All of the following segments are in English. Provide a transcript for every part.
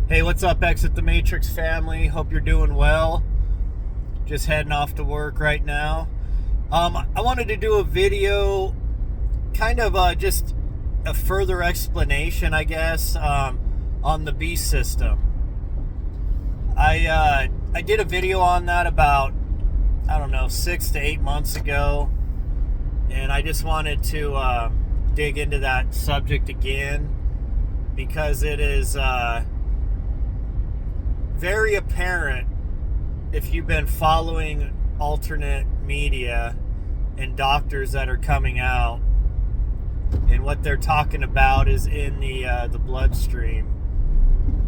Hey, what's up, Exit the Matrix family? Hope you're doing well. Just heading off to work right now. I wanted to do a video, kind of just a further explanation, I guess, on the beast system. I did a video on that about, 6 to 8 months ago, and I just wanted to dig into that subject again because it is very apparent if you've been following alternate media and doctors that are coming out, and what they're talking about is in the bloodstream.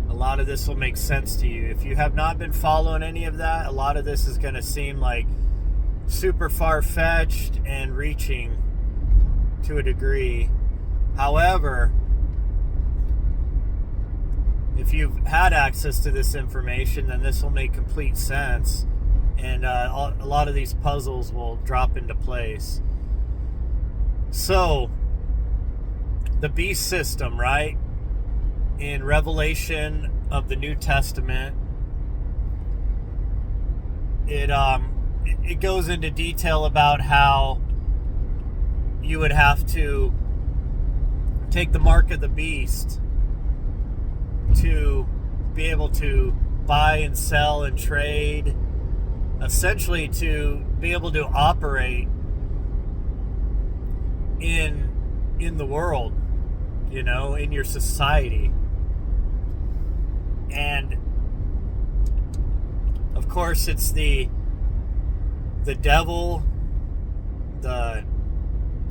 A lot of this will make sense to you. If you have not been following any of that, a lot of this is going to seem like super far-fetched and reaching to a degree. However, if you've had access to this information, then this will make complete sense, and a lot of these puzzles will drop into place. So, the beast system, right? In Revelation of the New Testament, it goes into detail about how you would have to take the mark of the beast to be able to buy and sell and trade, essentially to be able to operate in the world, in your society. And of course it's the devil, the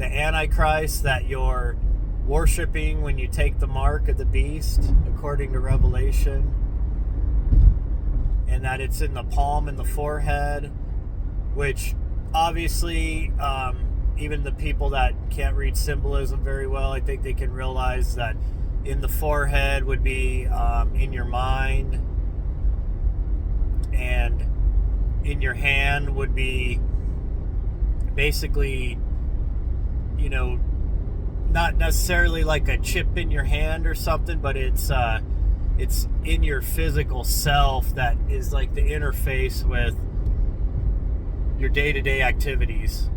Antichrist that you're worshiping when you take the mark of the beast, according to Revelation, and that it's in the palm and the forehead, which obviously even the people that can't read symbolism very well, I think they can realize that in the forehead would be in your mind, and in your hand would be basically, not necessarily like a chip in your hand or something, but it's in your physical self that is like the interface with your day-to-day activities.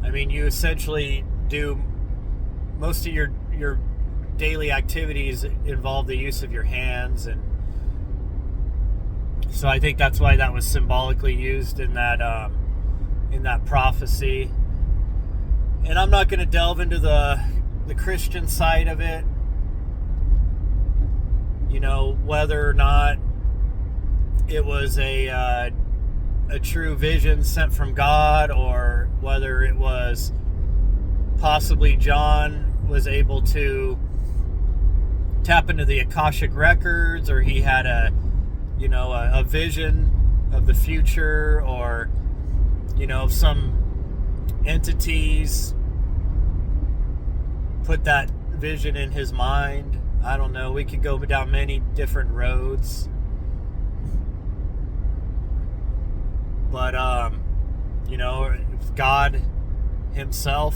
I mean, you essentially do most of your daily activities involve the use of your hands, and so I think that's why that was symbolically used in that prophecy. And I'm not going to delve into the Christian side of it, whether or not it was a true vision sent from God, or whether it was possibly John was able to tap into the Akashic records, or he had a vision of the future, or some entities put that vision in his mind. I don't know. We could go down many different roads. But, if God himself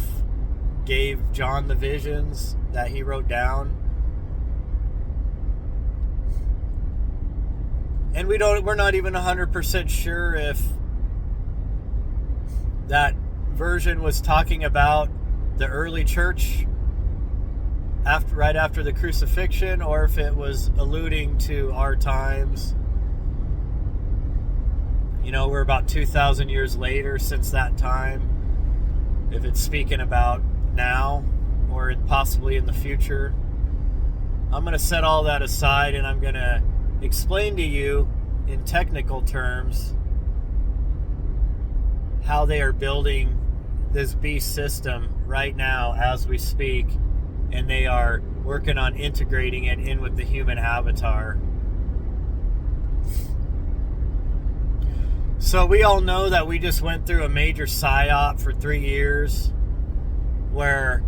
gave John the visions that he wrote down, and we're not even 100% sure if that version was talking about the early church right after the crucifixion, or if it was alluding to our times. We're about 2,000 years later since that time. If it's speaking about now, or possibly in the future. I'm going to set all that aside, and I'm going to explain to you in technical terms how they are building this beast system right now as we speak, and they are working on integrating it in with the human avatar. So we all know that we just went through a major psyop for 3 years, where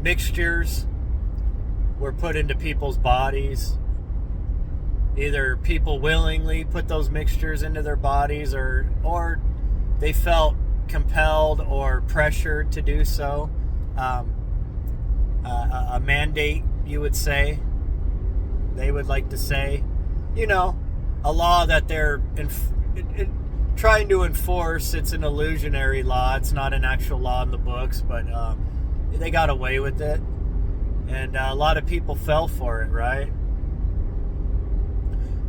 mixtures were put into people's bodies. Either people willingly put those mixtures into their bodies, or they felt compelled or pressured to do so. A mandate, you would say. they would like to say. A law that they're trying to enforce. It's an illusionary law. It's not an actual law in the books, but they got away with it. And a lot of people fell for it, right?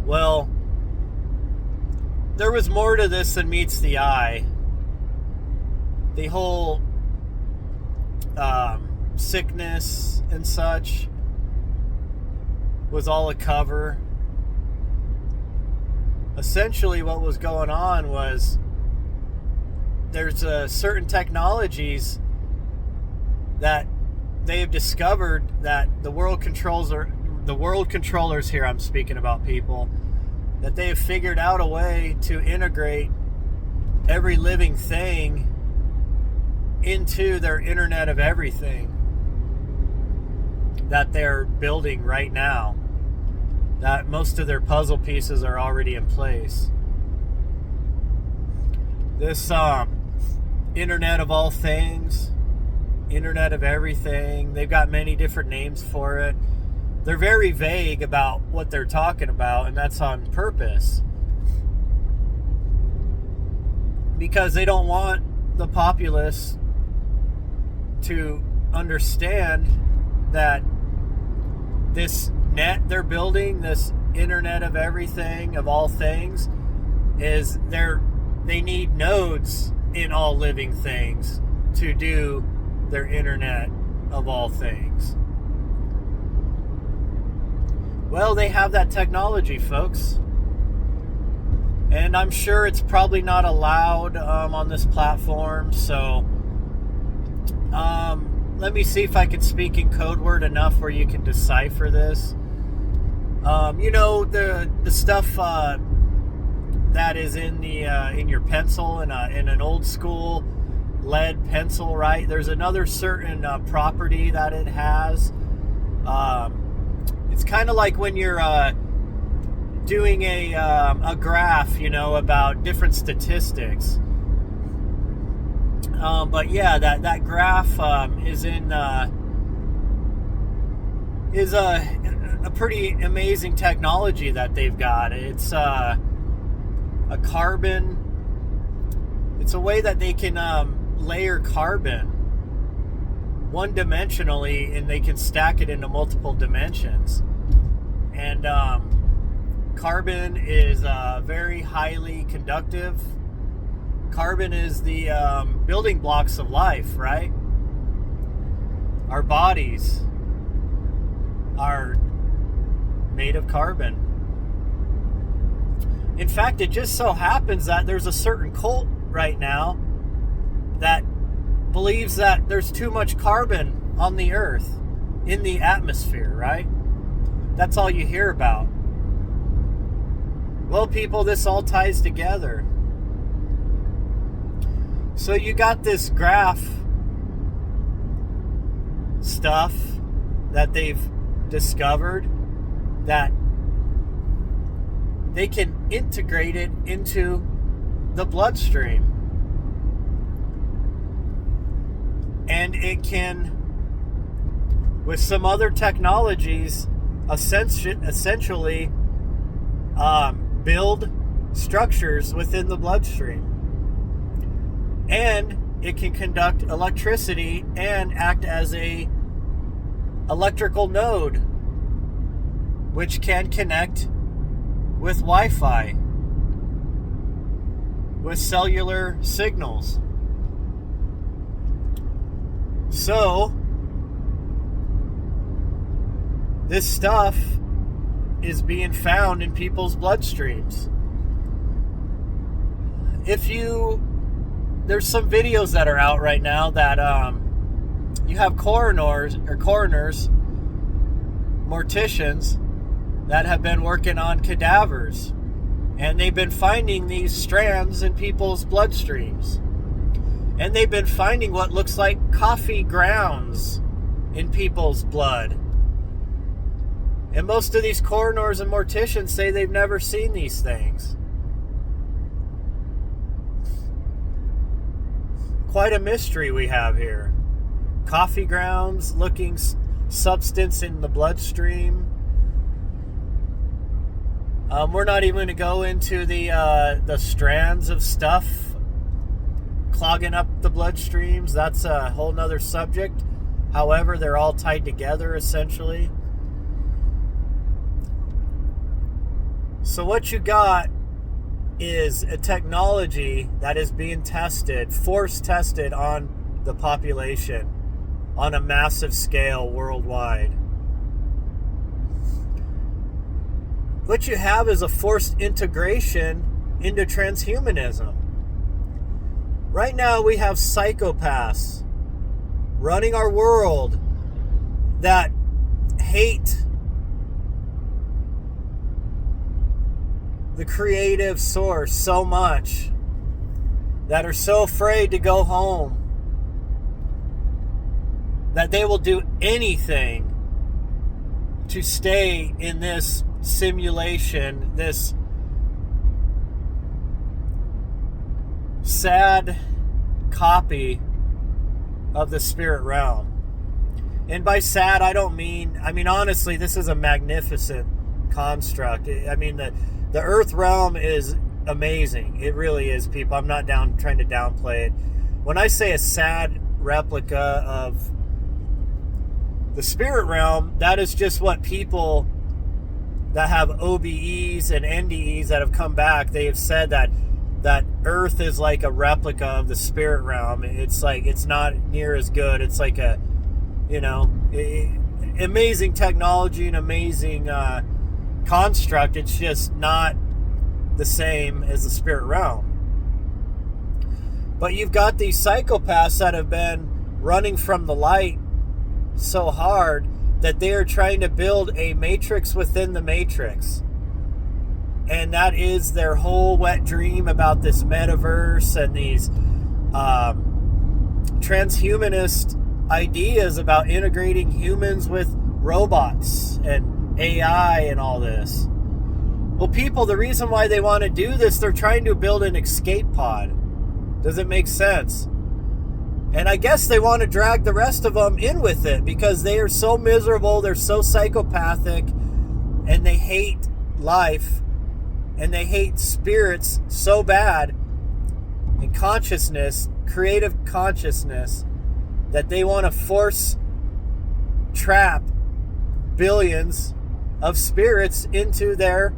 Well, there was more to this than meets the eye. The whole sickness and such was all a cover. Essentially, what was going on was there's certain technologies that they have discovered that the world controllers here, I'm speaking about people, that they have figured out a way to integrate every living thing into their Internet of Everything that they're building right now. That most of their puzzle pieces are already in place. This Internet of all things, Internet of Everything, they've got many different names for it. They're very vague about what they're talking about, and that's on purpose. Because they don't want the populace to understand that this net they're building, this Internet of Everything, of all things, is they need nodes in all living things to do their Internet of all things. Well, they have that technology, folks. And I'm sure it's probably not allowed on this platform, so let me see if I can speak in code word enough where you can decipher this. The stuff that is in your pencil in an old school lead pencil, right? There's another certain property that it has. It's kind of like when you're doing a graph, about different statistics. But yeah, that graph is a pretty amazing technology that they've got. It's a carbon. It's a way that they can layer carbon one-dimensionally, and they can stack it into multiple dimensions. And carbon is very highly conductive. Carbon is the building blocks of life, right? Our bodies are made of carbon. In fact, it just so happens that there's a certain cult right now that believes that there's too much carbon on the earth, in the atmosphere, right? That's all you hear about. Well, people, this all ties together. So you got this graph stuff that they've discovered that they can integrate it into the bloodstream. And it can, with some other technologies, essentially build structures within the bloodstream. And it can conduct electricity and act as a electrical node, which can connect with Wi-Fi, with cellular signals. So, this stuff is being found in people's bloodstreams. There's some videos that are out right now that you have coroners, morticians, that have been working on cadavers, and they've been finding these strands in people's bloodstreams, and they've been finding what looks like coffee grounds in people's blood. And most of these coroners and morticians say they've never seen these things. Quite a mystery we have here. Coffee grounds looking substance in the bloodstream. We're not even going to go into the strands of stuff clogging up the bloodstreams. That's a whole nother subject. However, they're all tied together essentially. So what you got is a technology that is being tested, force tested on the population on a massive scale worldwide. What you have is a forced integration into transhumanism. Right now we have psychopaths running our world that hate the creative source so much, that are so afraid to go home, that they will do anything to stay in this simulation, this sad copy of the spirit realm. And by sad, I mean honestly, this is a magnificent construct. I mean, the earth realm is amazing. It really is, people. I'm not trying to downplay it. When I say a sad replica of the spirit realm, that is just what people that have OBEs and NDEs that have come back, they have said that earth is like a replica of the spirit realm. It's like, it's not near as good. It's like a, amazing technology and amazing construct. It's just not the same as the spirit realm. But you've got these psychopaths that have been running from the light so hard that they are trying to build a matrix within the matrix. And that is their whole wet dream about this metaverse and these transhumanist ideas about integrating humans with robots and AI and all this. Well, people, the reason why they want to do this, they're trying to build an escape pod. Does it make sense? And I guess they want to drag the rest of them in with it because they are so miserable, they're so psychopathic, and they hate life, and they hate spirits so bad, and consciousness, creative consciousness, that they want to force trap billions of spirits into their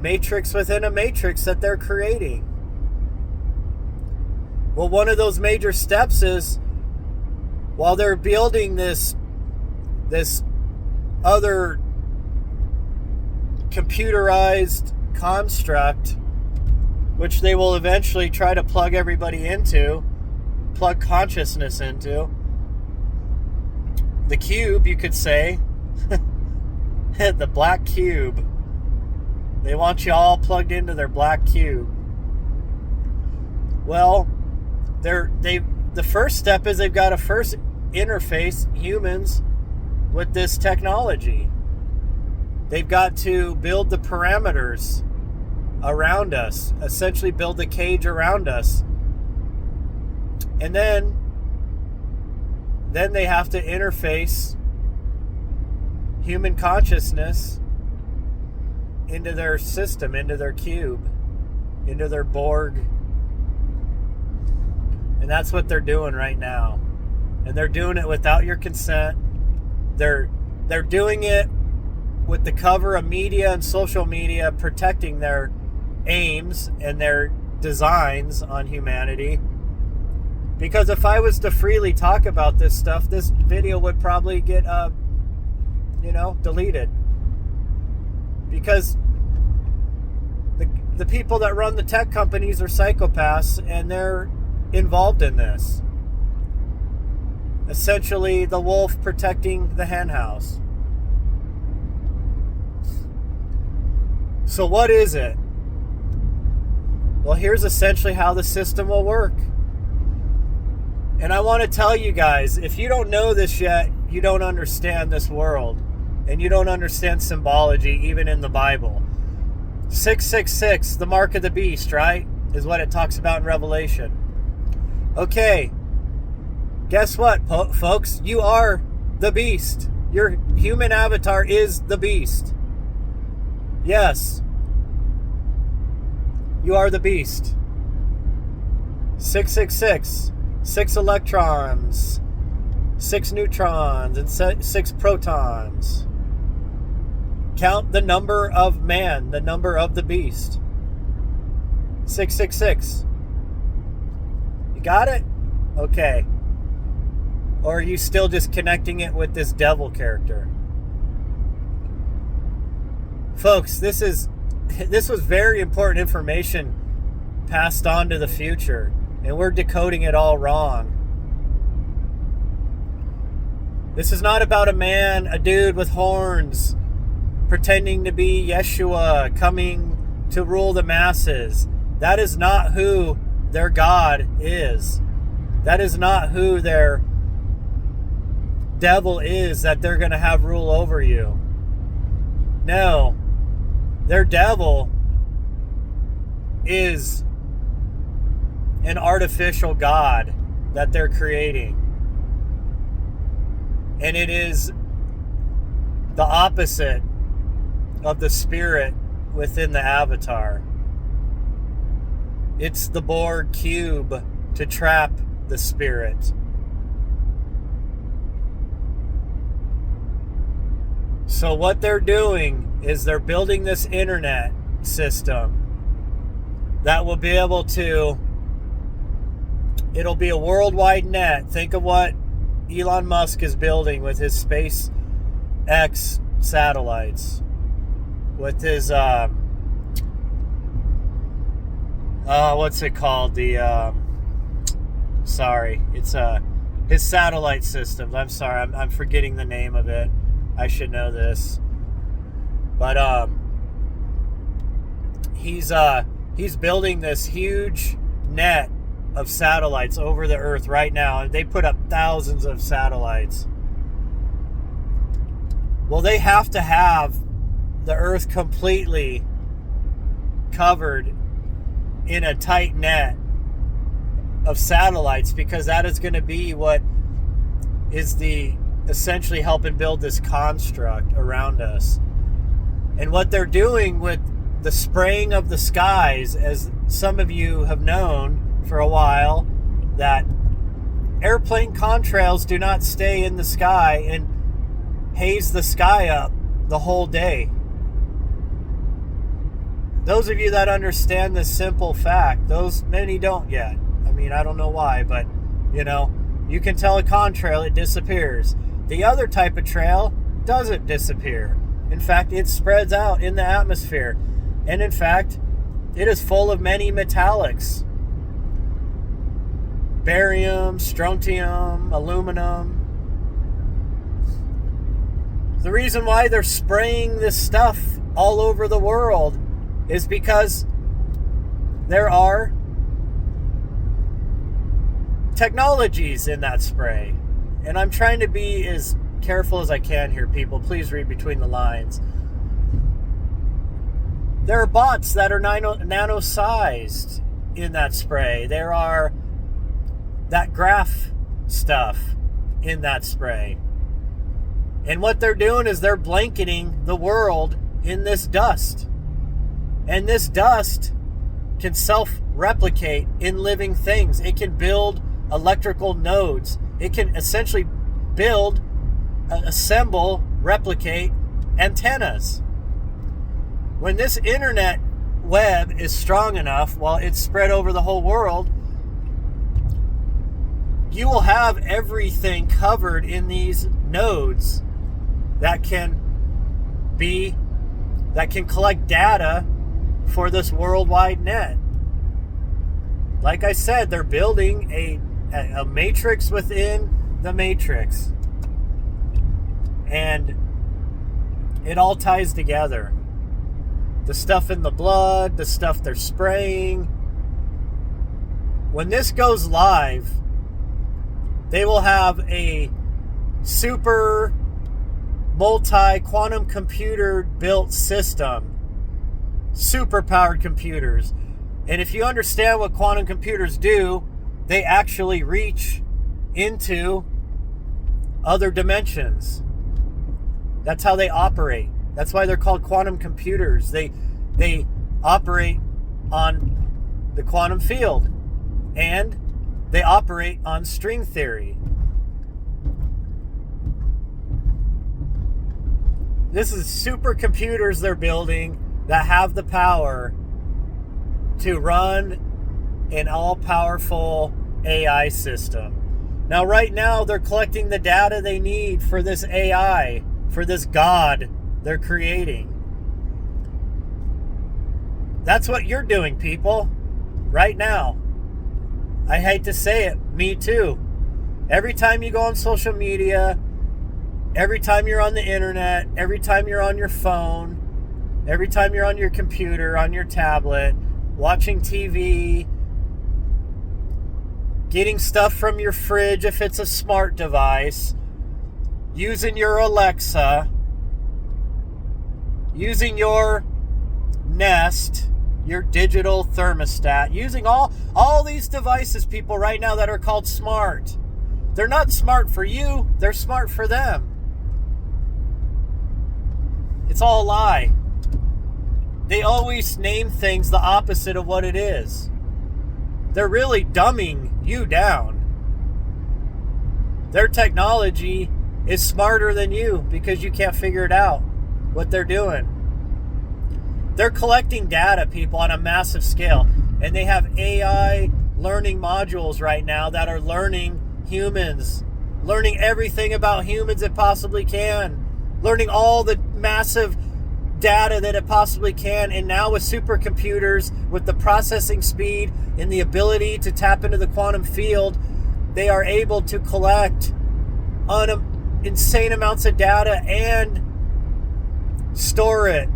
matrix within a matrix that they're creating. Well, one of those major steps is, while they're building this other computerized construct, which they will eventually try to plug everybody into, plug consciousness into, the cube, you could say, the black cube. They want you all plugged into their black cube. Well, the first step is they've got to first interface humans with this technology. They've got to build the parameters around us, essentially build the cage around us. And then they have to interface human consciousness into their system, into their cube, into their Borg. And that's what they're doing right now. And they're doing it without your consent. They're doing it with the cover of media and social media protecting their aims and their designs on humanity. Because if I was to freely talk about this stuff, this video would probably get, deleted. Because the people that run the tech companies are psychopaths, and they're involved in this. Essentially, the wolf protecting the hen house. So what is it? Well, here's essentially how the system will work. And I want to tell you guys, if you don't know this yet, you don't understand this world. And you don't understand symbology, even in the Bible. 666, the mark of the beast, right? Is what it talks about in Revelation. Okay. Guess what, folks? You are the beast. Your human avatar is the beast. Yes, you are the beast. 666, 6 electrons, 6 neutrons, and 6 protons. Count the number of man, the number of the beast. 666. You got it? Okay. Or are you still just connecting it with this devil character? Folks, this was very important information passed on to the future, and we're decoding it all wrong. This is not about a dude with horns, pretending to be Yeshua, coming to rule the masses. That is not who their God is. That is not who their devil is that they're going to have rule over you. No. Their devil is an artificial God that they're creating. And it is the opposite of the spirit within the avatar. It's the Borg cube to trap the spirit. So what they're doing is they're building this internet system that will be able to, it'll be a worldwide net. Think of what Elon Musk is building with his SpaceX satellites, with his what's it called? His satellite systems. I'm sorry, I'm forgetting the name of it. I should know this. But he's building this huge net of satellites over the earth right now, and they put up thousands of satellites. Well, they have to have the earth completely covered in a tight net of satellites, because that is going to be what is essentially helping build this construct around us. And what they're doing with the spraying of the skies, as some of you have known for a while, that airplane contrails do not stay in the sky and haze the sky up the whole day. Those of you that understand this simple fact, many don't yet. I mean, I don't know why, but you can tell a contrail, it disappears. The other type of trail doesn't disappear. In fact, it spreads out in the atmosphere. And in fact, it is full of many metallics. Barium, strontium, aluminum. The reason why they're spraying this stuff all over the world is because there are technologies in that spray. And I'm trying to be as careful as I can here, people. Please read between the lines. There are bots that are nano-sized in that spray. There are that graph stuff in that spray. And what they're doing is they're blanketing the world in this dust. And this dust can self-replicate in living things. It can build electrical nodes. It can essentially build, assemble, replicate antennas. When this internet web is strong enough, while it's spread over the whole world, you will have everything covered in these nodes that can collect data for this worldwide net. Like I said, they're building a matrix within the matrix. And it all ties together. The stuff in the blood, the stuff they're spraying. When this goes live, they will have a super multi-quantum computer built system. Super powered computers. And if you understand what quantum computers do, they actually reach into other dimensions. That's how they operate. That's why they're called quantum computers. They operate on the quantum field. And they operate on string theory. This is supercomputers they're building that have the power to run an all-powerful AI system. Now, right now, they're collecting the data they need for this AI, for this God they're creating. That's what you're doing, people, right now. I hate to say it, me too. Every time you go on social media, every time you're on the internet, every time you're on your phone, every time you're on your computer, on your tablet, watching TV, getting stuff from your fridge if it's a smart device, using your Alexa, using your Nest, your digital thermostat, using all these devices, people, right now that are called smart. They're not smart for you, they're smart for them. It's all a lie. They always name things the opposite of what it is. They're really dumbing you down. Their technology is smarter than you because you can't figure it out, what they're doing. They're collecting data, people, on a massive scale. And they have AI learning modules right now that are learning humans, learning everything about humans it possibly can, learning all the massive data that it possibly can. And now with supercomputers, with the processing speed and the ability to tap into the quantum field, they are able to collect insane amounts of data and store it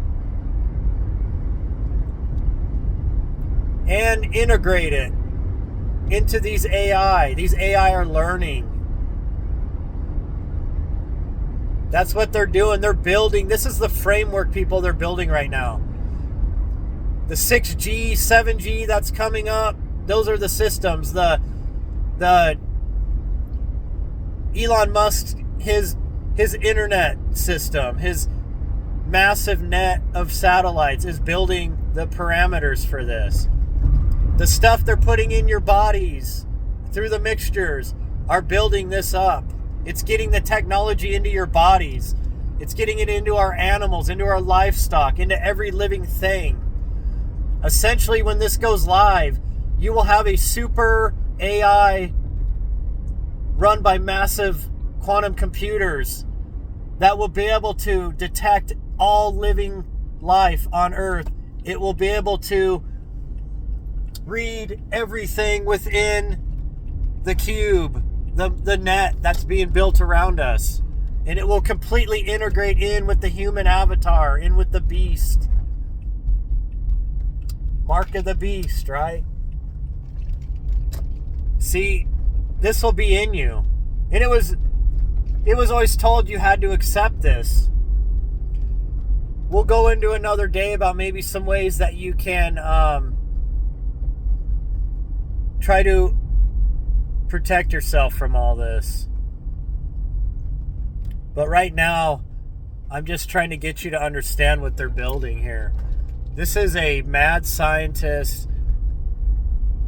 and integrate it into these AI. These AI are learning. That's what they're doing. They're building. This is the framework, people, they're building right now. The 6G, 7G that's coming up, those are the systems. The Elon Musk, his internet system, his massive net of satellites is building the parameters for this. The stuff they're putting in your bodies through the mixtures are building this up. It's getting the technology into your bodies. It's getting it into our animals, into our livestock, into every living thing. Essentially, when this goes live, you will have a super AI run by massive quantum computers that will be able to detect all living life on Earth. It will be able to read everything within the cube, the net that's being built around us. And it will completely integrate in with the human avatar, in with the beast. Mark of the beast, right? See, this will be in you. And it was always told you had to accept this. We'll go into another day about maybe some ways that you can try to protect yourself from all this. But right now, I'm just trying to get you to understand what they're building here. This is a mad scientist.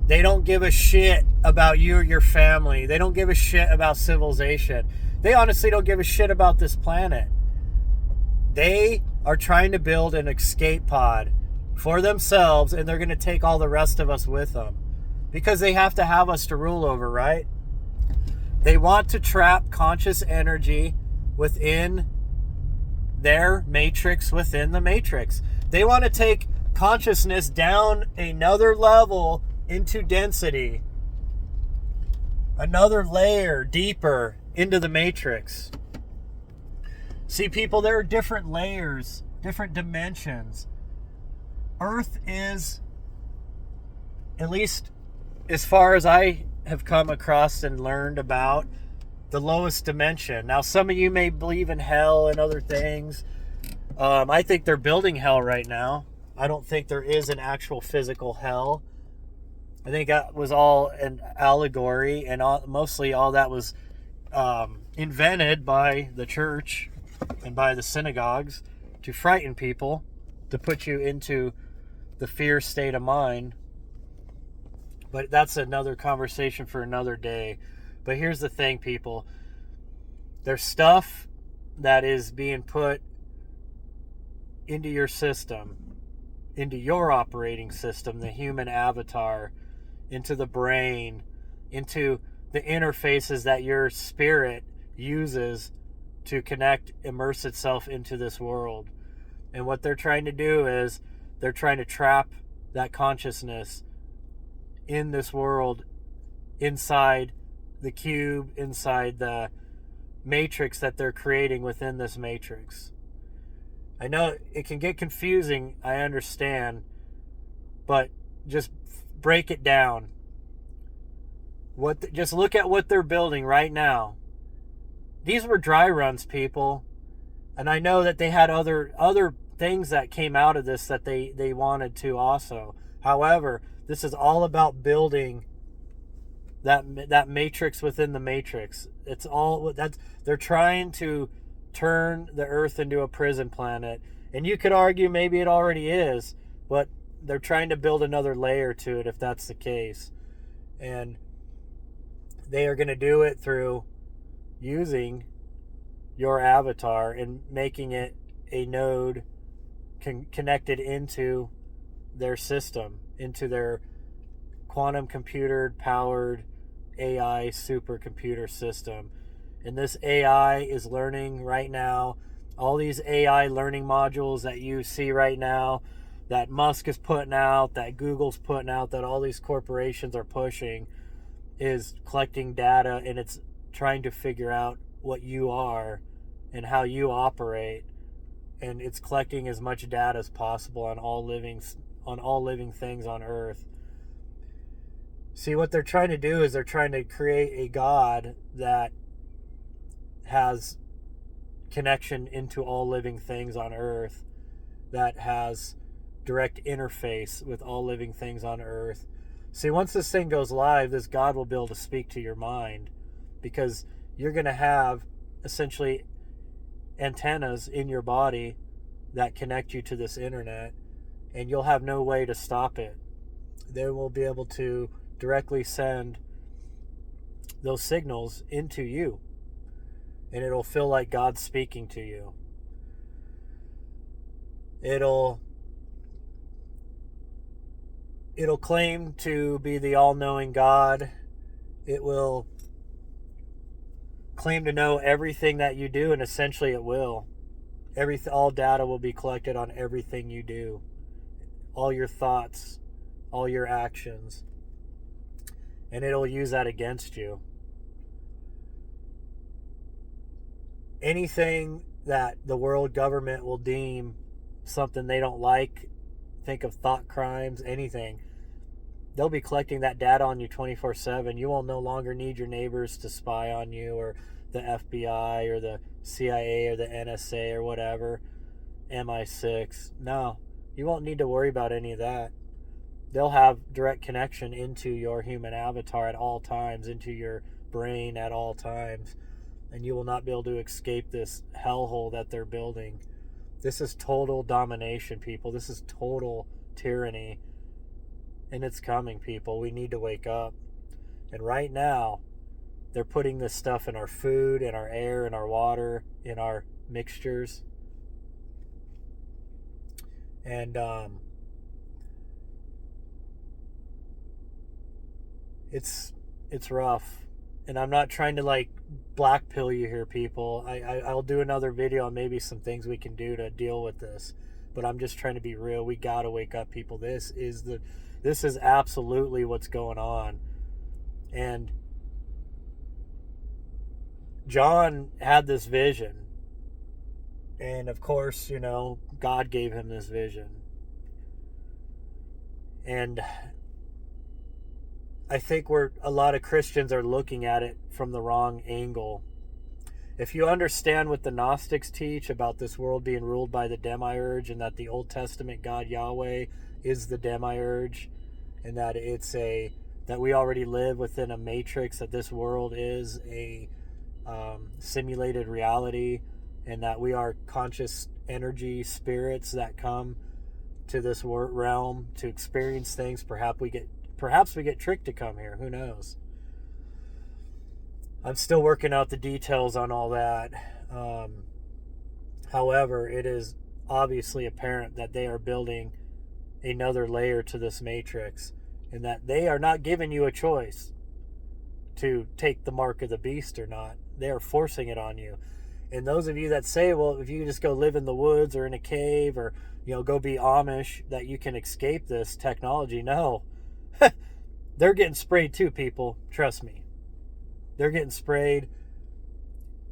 They don't give a shit about you or your family. They don't give a shit about civilization. They honestly don't give a shit about this planet. They are trying to build an escape pod for themselves, and they're going to take all the rest of us with them. Because they have to have us to rule over, right? They want to trap conscious energy within their matrix, within the matrix. They want to take consciousness down another level into density. Another layer deeper into the matrix. See, people, there are different layers, different dimensions. Earth is, at least as far as I have come across and learned about, the lowest dimension. Now, some of you may believe in hell and other things. I think they're building hell right now. I don't think there is an actual physical hell. I think that was all an allegory, and mostly all that was invented by the church and by the synagogues to frighten people, to put you into the fear state of mind. But that's another conversation for another day. But here's the thing, people. There's stuff that is being put into your system, into your operating system, the human avatar, into the brain, into the interfaces that your spirit uses to connect, immerse itself into this world. And what they're trying to do is they're trying to trap that consciousness in this world, inside the cube, inside the matrix that they're creating within this matrix. I know it can get confusing, I understand, but just break it down. Just look at what they're building right now. These were dry runs, people, and I know that they had other things that came out of this that they wanted to also. However, this is all about building that matrix within the matrix. It's all that's they're trying to turn the Earth into a prison planet, and you could argue maybe it already is, but they're trying to build another layer to it if that's the case. And they are going to do it through using your avatar and making it a node connected into their system, into their quantum computer powered AI supercomputer system. And this AI is learning right now. All these AI learning modules that you see right now, that Musk is putting out, that Google's putting out, that all these corporations are pushing, is collecting data, and it's trying to figure out what you are and how you operate. And it's collecting as much data as possible on all living things on Earth. See, what they're trying to do is they're trying to create a God that has connection into all living things on Earth, that has direct interface with all living things on Earth. See, once this thing goes live, this God will be able to speak to your mind, because you're going to have essentially antennas in your body that connect you to this internet, and you'll have no way to stop it. They will be able to directly send those signals into you, and it'll feel like God's speaking to you. It'll claim to be the all-knowing God. It will claim to know everything that you do, and essentially it will. All data will be collected on everything you do, all your thoughts, all your actions, and it'll use that against you. Anything that the world government will deem something they don't like, think of thought crimes, anything, they'll be collecting that data on you 24/7. You will no longer need your neighbors to spy on you, or the FBI or the CIA or the NSA or whatever, MI6. No, you won't need to worry about any of that. They'll have direct connection into your human avatar at all times, into your brain at all times, and you will not be able to escape this hellhole that they're building. This is total domination, people. This is total tyranny. And it's coming, people. We need to wake up. And right now, they're putting this stuff in our food, in our air, in our water, in our mixtures. And it's rough. And I'm not trying to like black pill you here, people. I'll do another video on maybe some things we can do to deal with this. But I'm just trying to be real. We gotta wake up, people. This is absolutely what's going on. And John had this vision. And of course, God gave him this vision. And I think a lot of Christians are looking at it from the wrong angle. If you understand what the Gnostics teach about this world being ruled by the demiurge, and that the Old Testament God Yahweh is the demiurge, and that that we already live within a matrix, that this world is a simulated reality, and that we are conscious energy spirits that come to this realm to experience things. Perhaps we get Perhaps we get tricked to come here. Who knows? I'm still working out the details on all that. However, it is obviously apparent that they are building another layer to this matrix, and that they are not giving you a choice to take the mark of the beast or not. They are forcing it on you. And those of you that say, well, if you just go live in the woods or in a cave, or go be Amish, that you can escape this technology, no. They're getting sprayed too, people. Trust me. They're getting sprayed.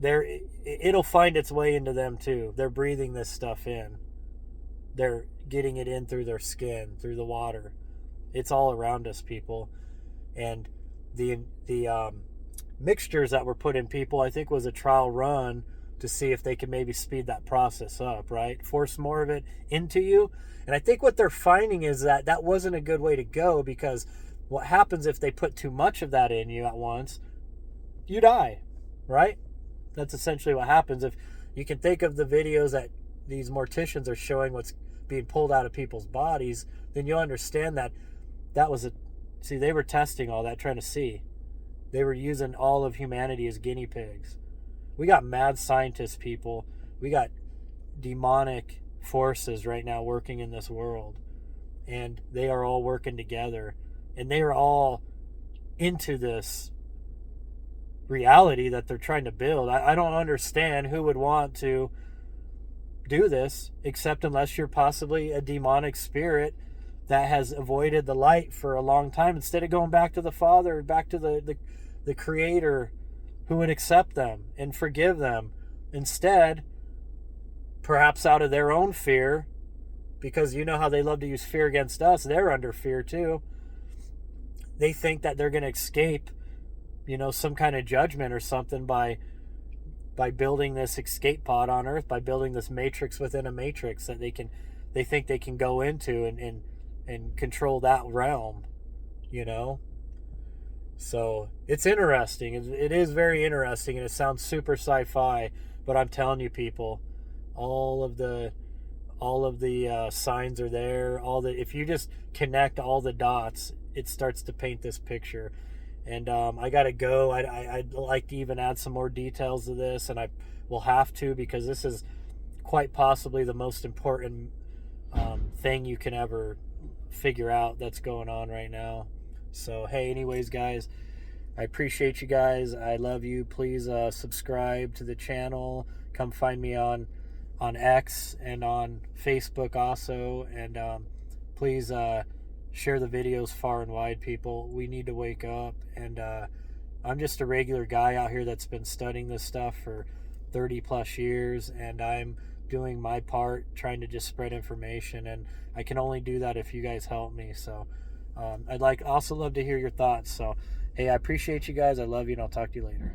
It'll find its way into them too. They're breathing this stuff in. They're getting it in through their skin, through the water. It's all around us, people. And the mixtures that were put in people, I think, was a trial run to see if they could maybe speed that process up, right? Force more of it into you. And I think what they're finding is that that wasn't a good way to go, because what happens if they put too much of that in you at once? You die, right? That's essentially what happens. If you can think of the videos that these morticians are showing what's being pulled out of people's bodies, then you'll understand that was they were testing all that, trying to see. They were using all of humanity as guinea pigs. We got mad scientists, people. We got demonic forces right now working in this world, and they are all working together, and they are all into this reality that they're trying to build. I don't understand who would want to do this, except unless you're possibly a demonic spirit that has avoided the light for a long time, instead of going back to the Father, back to the Creator, who would accept them and forgive them. Instead, perhaps out of their own fear, because you know how they love to use fear against us, they're under fear too. They think that they're going to escape, some kind of judgment or something by building this escape pod on Earth, by building this matrix within a matrix that they think they can go into and control that realm, So it's interesting. It is very interesting, and it sounds super sci-fi, but I'm telling you, people, all of the signs are there. If you just connect all the dots, it starts to paint this picture. And I gotta go. I'd like to even add some more details to this, and I will have to, because this is quite possibly the most important thing you can ever figure out that's going on right now. So, hey, anyways, guys, I appreciate you guys. I love you. Please subscribe to the channel. Come find me on X and on Facebook also. And please share the videos far and wide, people. We need to wake up. And I'm just a regular guy out here that's been studying this stuff for 30 plus years. And I'm doing my part, trying to just spread information. And I can only do that if you guys help me. So I'd also love to hear your thoughts. So, hey, I appreciate you guys. I love you, and I'll talk to you later.